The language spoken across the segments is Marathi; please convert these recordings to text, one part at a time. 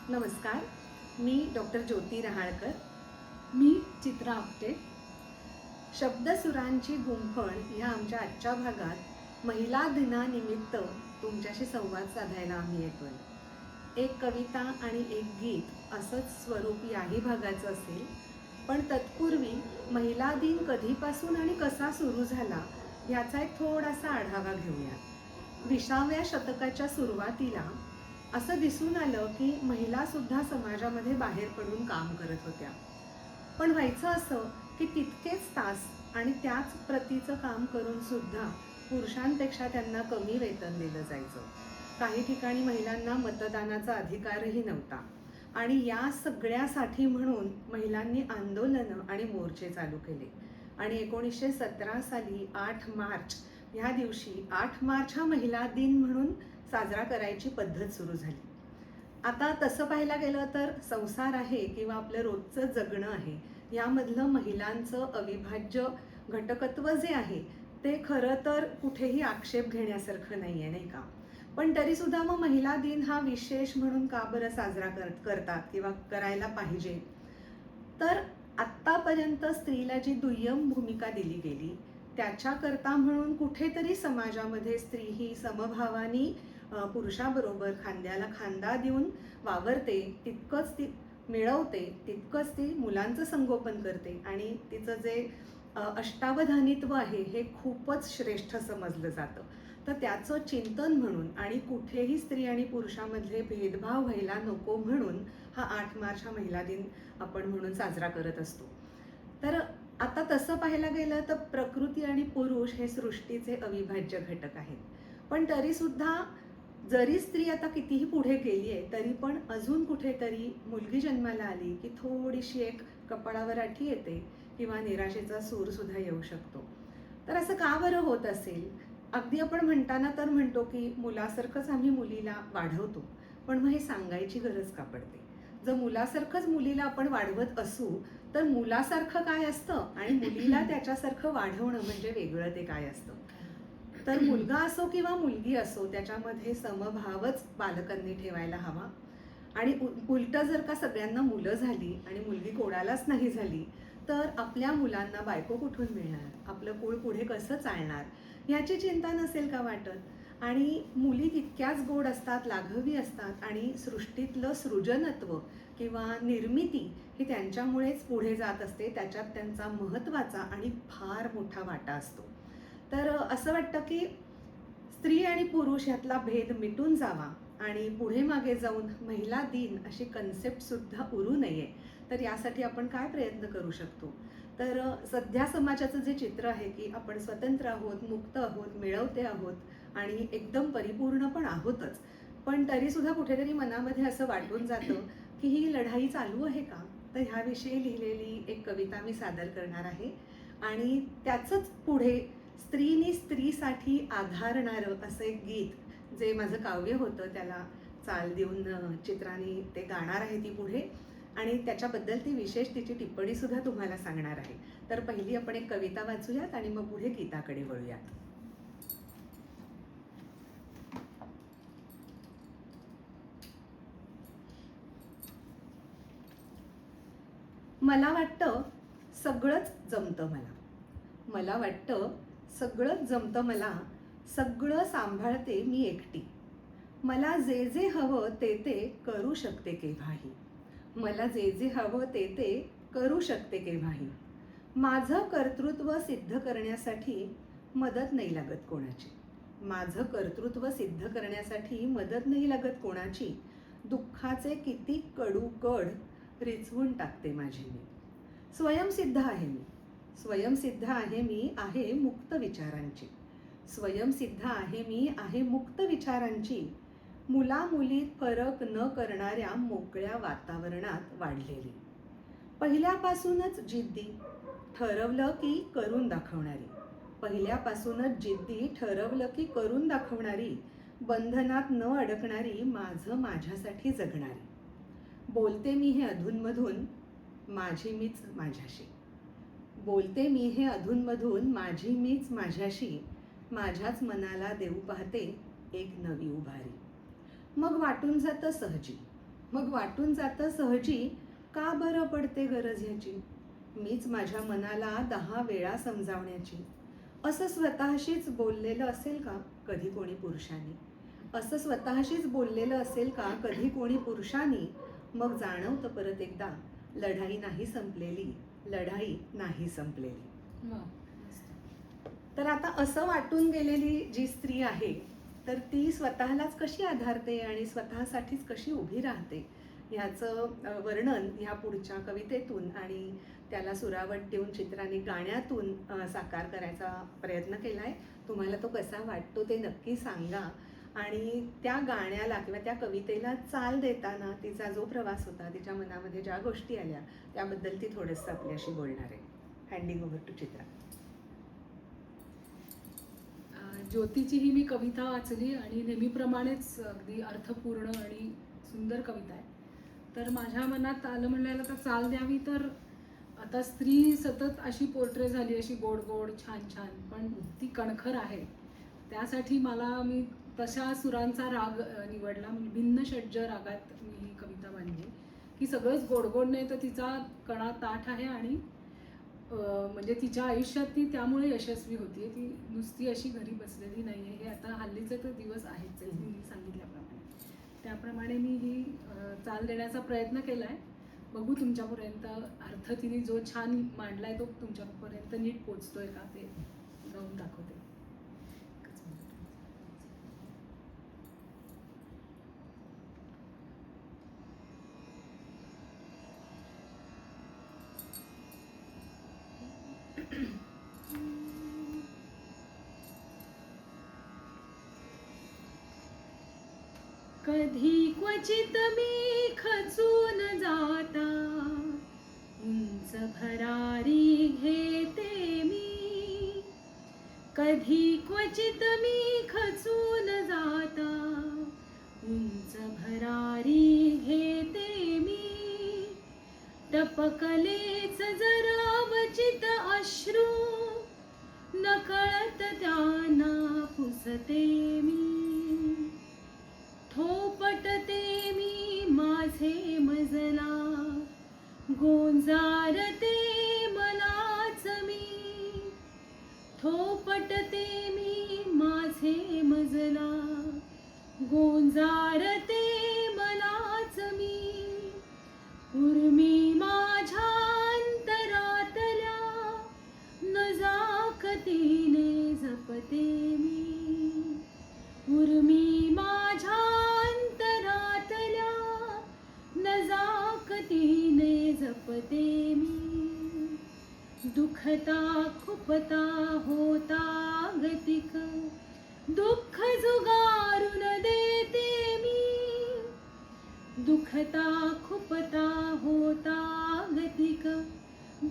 नमस्कार. मी डॉक्टर ज्योती रहाळकर. मी चित्रा आपटे. शब्दसुरांची गुंफण ह्या आमच्या आजच्या भागात महिला दिनानिमित्त तुमच्याशी संवाद साधायला आम्ही येतोय. एक कविता आणि एक गीत असंच स्वरूप याही भागाचं असेल. पण तत्पूर्वी महिला दिन कधीपासून आणि कसा सुरू झाला ह्याचा एक थोडासा आढावा घेऊया. 20व्या शतकाच्या सुरुवातीला असं दिसून आलं की महिलासुद्धा समाजामध्ये बाहेर पडून काम करत होत्या. पण व्हायचं असं की तितकेच तास आणि त्याच प्रतीचं काम करून सुद्धा पुरुषांपेक्षा त्यांना कमी वेतन दिलं जायचं. काही ठिकाणी महिलांना मतदानाचा अधिकारही नव्हता. आणि या सगळ्यासाठी म्हणून महिलांनी आंदोलनं आणि मोर्चे चालू केले. आणि 1917 साली 8 मार्च ह्या दिवशी 8 मार्च हा महिला दिन म्हणून साजरा करायची पद्धत सुरू झाली. आता तसं पाहायला गेलं तर संसार आहे किंवा आपलं रोजचं जगणं आहे यामधलं महिलांचं अविभाज्य घटकत्व जे आहे ते खरं तर कुठेही आक्षेप घेण्यासारखं नाही आहे, नाही का? पण तरीसुद्धा मग महिला दिन हा विशेष म्हणून का बरं साजरा करतात किंवा करायला पाहिजे? तर आत्तापर्यंत स्त्रीला जी दुय्यम भूमिका दिली गेली त्याच्याकरता म्हणून कुठेतरी समाजामध्ये स्त्री ही समभावानी पुरुषाबरोबर खांद्याला खांदा देऊन वावरते, तितकंच ती मिळवते, तितकंच ती मुलांचं संगोपन करते आणि तिचं जे अष्टावधानित्व आहे हे खूपच श्रेष्ठ समजलं जातं. तर त्याचं चिंतन म्हणून आणि कुठेही स्त्री आणि पुरुषामधले भेदभाव व्हायला नको म्हणून हा 8 मार्च हा महिला दिन आपण म्हणून साजरा करत असतो. तर आता तसं पाहायला गेलं तर प्रकृती आणि पुरुष हे सृष्टीचे अविभाज्य घटक आहेत. पण तरीसुद्धा जरी स्त्री आता कितीही पुढे गेली आहे तरी पण अजून कुठेतरी मुलगी जन्माला आली की थोडीशी एक कपाळावर आठी येते किंवा निराशेचा सूरसुद्धा येऊ शकतो. तर असं का बरं होत असेल? अगदी आपण म्हणताना तर म्हणतो की मुलासारखंच आम्ही मुलीला वाढवतो, पण मग हे सांगायची गरज का पडते? जर मुलासारखंच मुलीला आपण वाढवत असू तर मुलासारखं काय असतं आणि मुलीला त्याच्यासारखं वाढवणं म्हणजे वेगळं ते काय असतं? तर मुलगा असो किंवा मुलगी असो त्याच्यामध्ये समभावच पालकांनी ठेवायला हवा. आणि उलटं जर का सगळ्यांना मुलं झाली आणि मुलगी कोणालाच नाही झाली तर आपल्या मुलांना बायको कुठून मिळणार, आपलं कुळ पुढे कसं चालणार ह्याची चिंता नसेल का वाटत? आणि मुली तितक्याच गोड असतात, लाघवी असतात आणि सृष्टीतलं सृजनत्व किंवा निर्मिती ही त्यांच्यामुळेच पुढे जात असते. त्याच्यात त्यांचा महत्त्वाचा आणि फार मोठा वाटा असतो. तर असं वाटतं की स्त्री आणि पुरुष ह्यातला भेद मिटून जावा आणि पुढे मागे जाऊन महिला दिन अशी कन्सेप्टसुद्धा उरू नये. तर यासाठी आपण काय प्रयत्न करू शकतो? तर सध्या समाजाचं जे चित्र आहे की आपण स्वतंत्र आहोत, मुक्त आहोत, मिळवते आहोत आणि एकदम परिपूर्ण पण आहोतच. पण तरीसुद्धा कुठेतरी मनामध्ये असं वाटून जातं की ही लढाई चालू आहे का? तर ह्याविषयी लिहिलेली एक कविता मी सादर करणार आहे. आणि त्याचंच पुढे स्त्रीनी स्त्रीसाठी आधारणारं असं एक गीत जे माझं काव्य होतं त्याला चाल देऊन चित्राने ते गाणार आहे ती पुढे. आणि त्याच्याबद्दल ती विशेष तिची टिप्पणीसुद्धा तुम्हाला सांगणार आहे. तर पहिली आपण एक कविता वाचूयात आणि मग पुढे गीताकडे वळूयात. मला वाटतं सगळंच जमतं मला. मला वाटतं सगळंच जमतं मला. सगळं सांभाळते मी एकटी. मला जे जे हवं ते ते करू शकते केव्हाही. मला जे जे हवं ते ते करू शकते केव्हाही. माझं कर्तृत्व सिद्ध करण्यासाठी मदत नाही लागत कोणाची. माझं कर्तृत्व सिद्ध करण्यासाठी मदत नाही लागत कोणाची. दुःखाचे किती कडू कड रिचवून टाकते माझी मी. स्वयंसिद्ध आहे मी. स्वयंसिद्ध आहे मी, आहे मुक्त विचारांची. स्वयंसिद्ध आहे मी, आहे मुक्त विचारांची. मुलामुलीत फरक न करणाऱ्या मोकळ्या वातावरणात वाढलेली. पहिल्यापासूनच जिद्दी, ठरवलं की करून दाखवणारी. पहिल्यापासूनच जिद्दी, ठरवलं की करून दाखवणारी. बंधनात न अडकणारी, माझं माझ्यासाठी जगणारी. बोलते मी हे अधूनमधून माझी मीच माझ्याशी. बोलते मी हे अधूनमधून माझी मीच माझ्याशी. माझ्याच मनाला देऊ पाहते एक नवी उभारी. मग वाटून जातं सहजी. मग वाटून जातं सहजी, का बरं पडते गरज ह्याची, मीच माझ्या मनाला 10 वेळा समजावण्याची. असं स्वतःशीच बोललेलं असेल का कधी कोणी पुरुषाने? असं स्वतःशीच बोललेलं असेल का कधी कोणी पुरुषाने? मग जाणवतं परत एकदा, लढाई नाही संपलेली, लढाई नाही संपलेली. वा, मस्त. तर आता असं वाटून गेलेली जी स्त्री आहे, तर ती स्वतःलाच कशी आधारते आणि स्वतःसाठीच कशी उभी राहते, ह्याचं वर्णन ह्या पुढच्या कवितेतून आणि त्याला सुरावट देऊन चित्राने गाण्यातून साकार करायचा प्रयत्न केला आहे. तुम्हाला तो कसा वाटतो ते नक्की सांगा. आणि त्या गाण्याला किंवा त्या कवितेला चाल देताना तिचा जो प्रवास होता, तिच्या मनामध्ये ज्या गोष्टी आल्या, त्याबद्दल ती थोडंसं आपल्याशी बोलणार आहे. हँडिंग ओव्हर टू चित्रा. ज्योतीची ही मी कविता वाचली आणि नेहमीप्रमाणेच अगदी अर्थपूर्ण आणि सुंदर कविता आहे. तर माझ्या मनात आलं म्हणायला तर चाल द्यावी, तर आता स्त्री सतत अशी पोर्ट्रे झाली, अशी गोड गोड छान छान, पण ती कणखर आहे. त्यासाठी मी तशा सुरांचा राग निवडला, म्हणजे भिन्न षड्ज रागात मी ही कविता बांधली की सगळंच गोड गोड नाही तर तिचा कणा ताठ आहे आणि म्हणजे तिच्या आयुष्यात ती त्यामुळे यशस्वी होतीये. ती नुसती अशी घरी बसलेली नाही आहे. हे आता हल्लीचे तर दिवस आहेच आहेत, मी सांगितल्याप्रमाणे. त्याप्रमाणे मी ही चाल देण्याचा प्रयत्न केला आहे. बघू तुमच्यापर्यंत अर्थ तिने जो छान मांडलाय तो तुमच्यापर्यंत नीट पोचतोय का ते गाऊन दाखवते. कधी क्वचित मी खचून जाता, उंच भरारी घेते मी. कधी क्वचित मी खचून जाता, उंच भरारी घेते मी. टपकलेच जरा वचित अश्रू, नकळत त्यांना पुसते मी. थोपटते मी माझे मजला, गोंजारते मलाच मी. थोपटते मी माझे मजला, गोंजारते मलाच मी. उर्मी माझ्या अंतरातल्या, नजाकतीने जपते मी. उर्मी माझ्या अंतरातल्या, नजाकतीने जपते मी. दुखता खुपता होता गतिक, दुःख जुगारून देते मी. दुखता खुपता होता गतिक,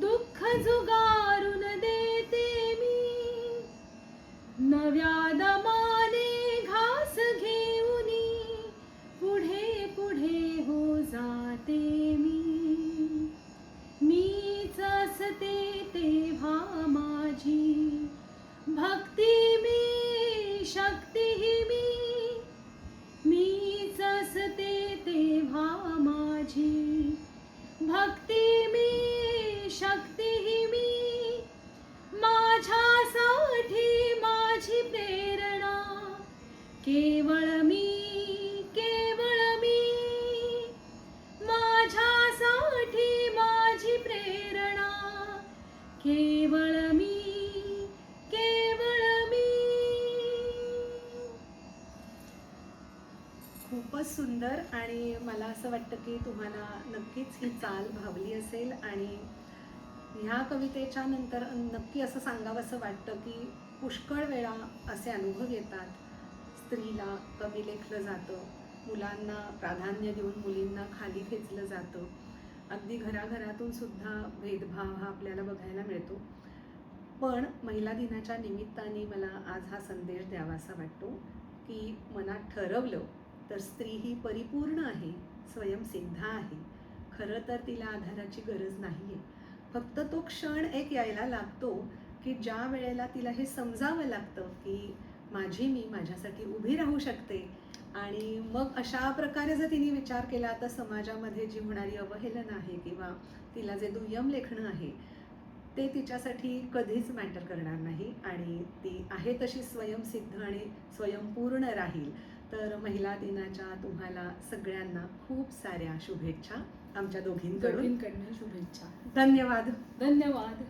दुःख जुगारून देते मी. नव्या दमाने घास घेऊनी, पुढे पुढे हो जाते मी. मीच असते तेव्हा माझी भक्ती मी, शक्तीही मी. मीच असते तेव्हा माझी भक्ती मी, शक्तीही मी. माझ्यासाठी माझी प्रेरणा, केवळ मी, केवळ मी. माझ्यासाठी माझी प्रेरणा, केवळ मी, केवळ मी. खूपच सुंदर. आणि मला असं वाटतं की तुम्हाला नक्कीच ही चाल भावली असेल. आणि ह्या कवितेच्या नंतर नक्की असं सांगावंसं वाटतं की पुष्कळ वेळा असे अनुभव येतात, स्त्रीला कमी लेखलं जातं, मुलांना प्राधान्य देऊन मुलींना खाली खेचलं जातं. अगदी घराघरातून सुद्धा भेदभाव हा आपल्याला बघायला मिळतो. पण महिला दिनाच्या निमित्ताने मला आज हा संदेश द्यावासा वाटतो की मनात ठरवलं तर स्त्री ही परिपूर्ण आहे, स्वयंसिद्ध आहे. खरं तर तिला आधाराची गरज नाही आहे. फक्त तो क्षण एक यायला लागतो की ज्या वेळेला तिला हे समजावं लागतं की मी माझ्यासाठी उभी राहू शकते, आणि मग अशा प्रकारे जर तिने विचार केला तर समाजामध्ये जी होणारी अवहेलना आहे किंवा तिला जे दुय्यम लेखणं आहे ते तिच्यासाठी कधीच मॅटर करणार नाही आणि ती आहे तशी स्वयंसिद्ध आणि स्वयंपूर्ण राहील. तर महिला दिनाच्या तुम्हाला सगळ्यांना खूप साऱ्या शुभेच्छा आमच्या दोघींकडून. दोघींकडनं शुभेच्छा. धन्यवाद. धन्यवाद.